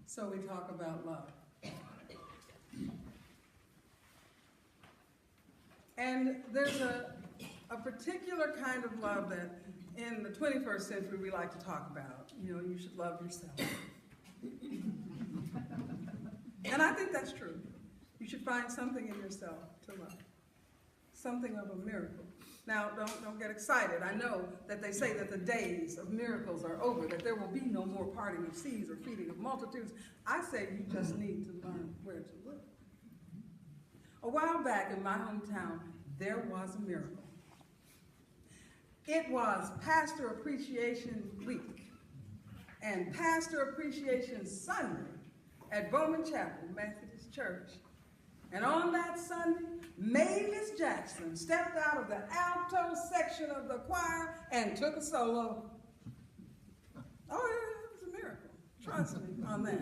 So we talk about love. And there's a particular kind of love that in the 21st century we like to talk about. You know, you should love yourself. And I think that's true. You should find something in yourself to love. Something of a miracle. Now, don't get excited. I know that they say that the days of miracles are over, that there will be no more parting of seas or feeding of multitudes. I say you just need to learn where to look. A while back in my hometown, there was a miracle. It was Pastor Appreciation Week and Pastor Appreciation Sunday at Bowman Chapel Methodist Church. And on that Sunday, Mavis Jackson stepped out of the alto section of the choir and took a solo. Oh, yeah, it was a miracle. Trust me on that.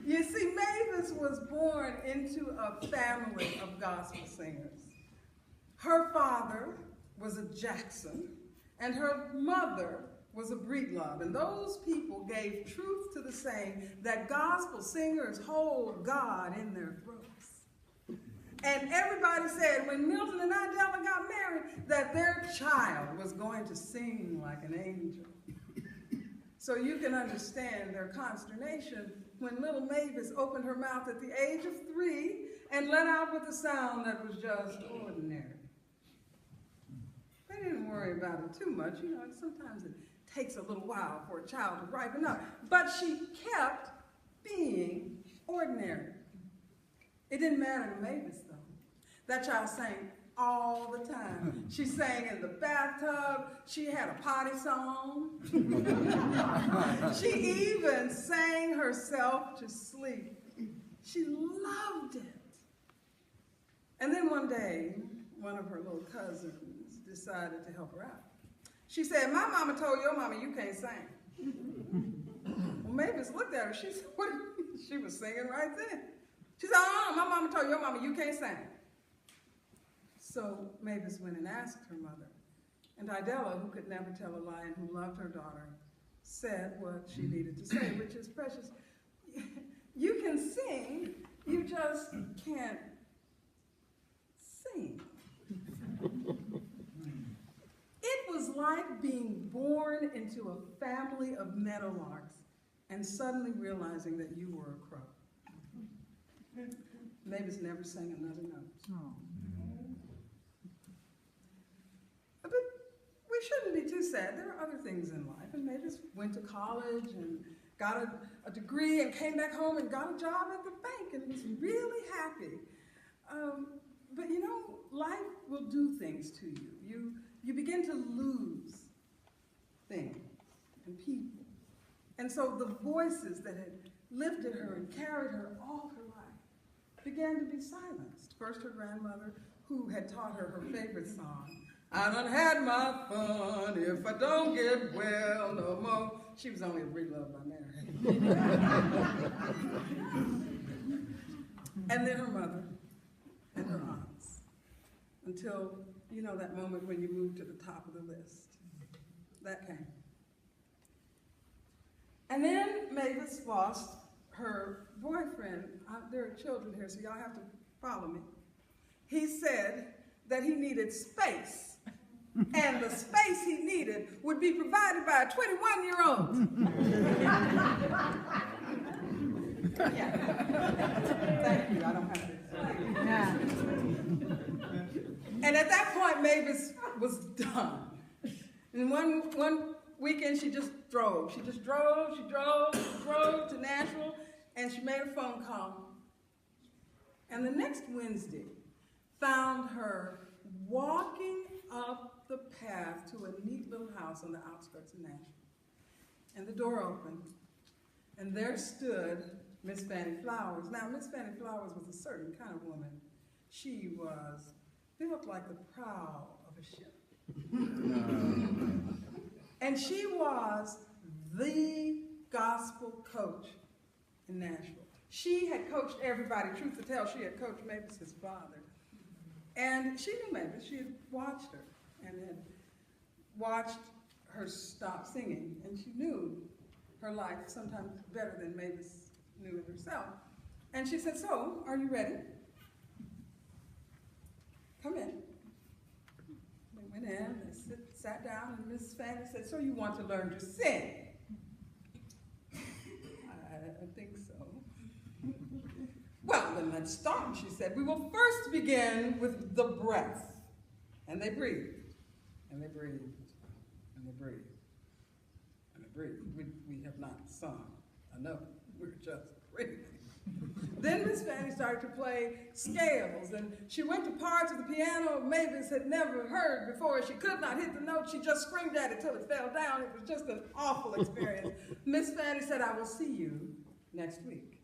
You see, Mavis was born into a family of gospel singers. Her father was a Jackson, and her mother was a Breedlove. And those people gave truth to the saying that gospel singers hold God in their throats. And everybody said when Milton and Idella got married that their child was going to sing like an angel. So you can understand their consternation when little Mavis opened her mouth at the age of 3 and let out with a sound that was just ordinary. They didn't worry about it too much. You know, sometimes it takes a little while for a child to ripen up. But she kept being ordinary. It didn't matter to Mavis, though. That child sang all the time. She sang in the bathtub. She had a potty song. She even sang herself to sleep. She loved it. And then one day, one of her little cousins decided to help her out. She said, "My mama told your mama you can't sing." Well, Mavis looked at her. She said, "What?" She was singing right then. She said, "Oh, my mama told your mama you can't sing." So Mavis went and asked her mother. And Idella, who could never tell a lie and who loved her daughter, said what she needed to say, which is, "Precious, you can sing, you just can't sing." It was like being born into a family of meadowlarks and suddenly realizing that you were a crow. Mavis never sang another note. Oh. But we shouldn't be too sad. There are other things in life. And Mavis went to college and got a degree and came back home and got a job at the bank and was really happy. But you know, life will do things to you. You begin to lose things and people. And so the voices that had lifted her and carried her all her life began to be silenced. First, her grandmother, who had taught her her favorite song, "I done had my fun, if I don't get well no more." She was only a Breedlove by marriage. And then her mother and her aunts, until, you know, that moment when you move to the top of the list. That came. And then Mavis lost her boyfriend. There are children here, so y'all have to follow me. He said that he needed space, and the space he needed would be provided by a 21-year-old. Yeah. Thank you, I don't have to explain. Yeah. And at that point, Mavis was done. And one weekend, she just drove. She drove to Nashville, and she made a phone call. And the next Wednesday found her walking up the path to a neat little house on the outskirts of Nashville. And the door opened, and there stood Miss Fanny Flowers. Now, Miss Fanny Flowers was a certain kind of woman. She was built like the prow of a ship. And she was the gospel coach in Nashville. She had coached everybody. Truth to tell, she had coached Mavis's father. And she knew Mavis. She had watched her and had watched her stop singing, and she knew her life sometimes better than Mavis knew it herself. And she said, "So, are you ready? Come in." They went in, they sat down, and Miss Fanny said, "So you want to learn to sing?" I think so. "Well, then let's start," she said. "We will first begin with the breath." And they breathed, and they breathed, and they breathed, and they breathed. We have not sung a note. We're just breathing. Then Miss Fanny started to play scales, and she went to parts of the piano Mavis had never heard before. She could not hit the note. She just screamed at it till it fell down. It was just an awful experience. Miss Fanny said, "I will see you next week."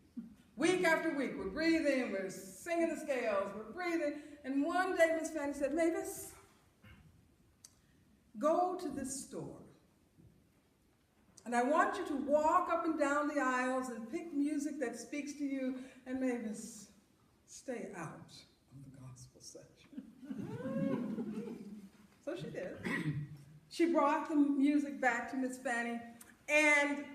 Week after week, we're breathing, we're singing the scales, we're breathing. And one day Miss Fanny said, "Mavis, go to this store. And I want you to walk up and down the aisles and pick music that speaks to you. And Mavis, stay out of the gospel section." So she did. She brought the music back to Miss Fanny, and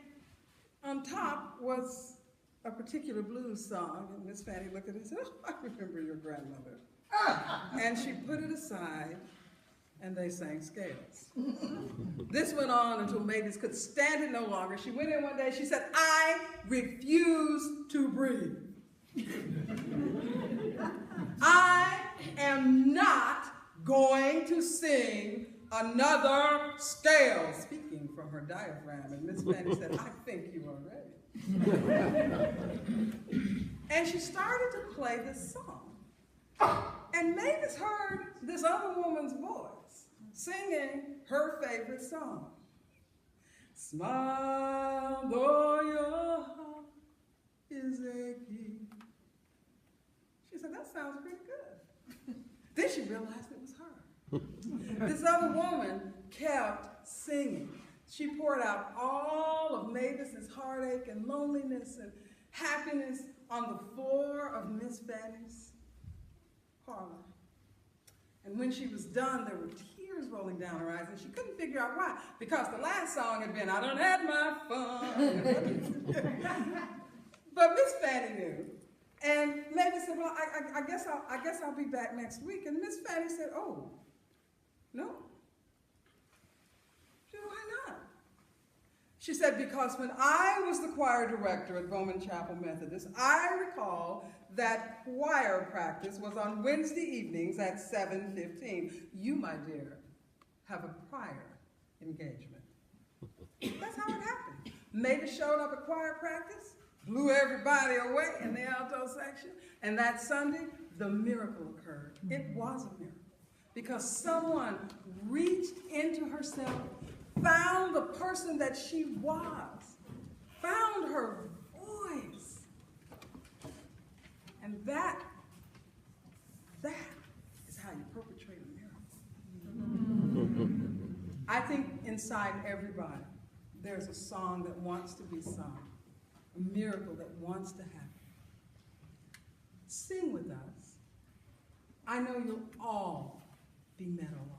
on top was a particular blues song. And Miss Fanny looked at it and said, "Oh, I remember your grandmother." And she put it aside, and they sang scales. This went on until Mavis could stand it no longer. She went in one day, she said, "I refuse to breathe. I am not going to sing another scale," speaking from her diaphragm. And Miss Fanny said, "I think you are ready." And she started to play this song. And Mavis heard this other woman's voice singing her favorite song. "Smile though your heart is aching." She said, "That sounds pretty good." Then she realized it was her. This other woman kept singing. She poured out all of Mavis's heartache and loneliness and happiness on the floor of Miss Fanny's parlor. And when she was done, there were tears rolling down her eyes, and she couldn't figure out why, because the last song had been, "I done had my fun." But Miss Fanny knew. And Mavis said, "Well, I guess I'll be back next week." And Miss Fanny said, "Oh, no." She said, "Why not?" She said, "Because when I was the choir director at Bowman Chapel Methodist, I recall that choir practice was on Wednesday evenings at 7:15. You, my dear, have a choir engagement." That's how it happened. Mavis showed up at choir practice, blew everybody away in the alto section, and that Sunday, the miracle occurred. It was a miracle, because someone reached into herself, found the person that she was, found her voice. And that is how you perpetrate a miracle. I think inside everybody, there's a song that wants to be sung, a miracle that wants to happen. Sing with us. I know you'll all be met along.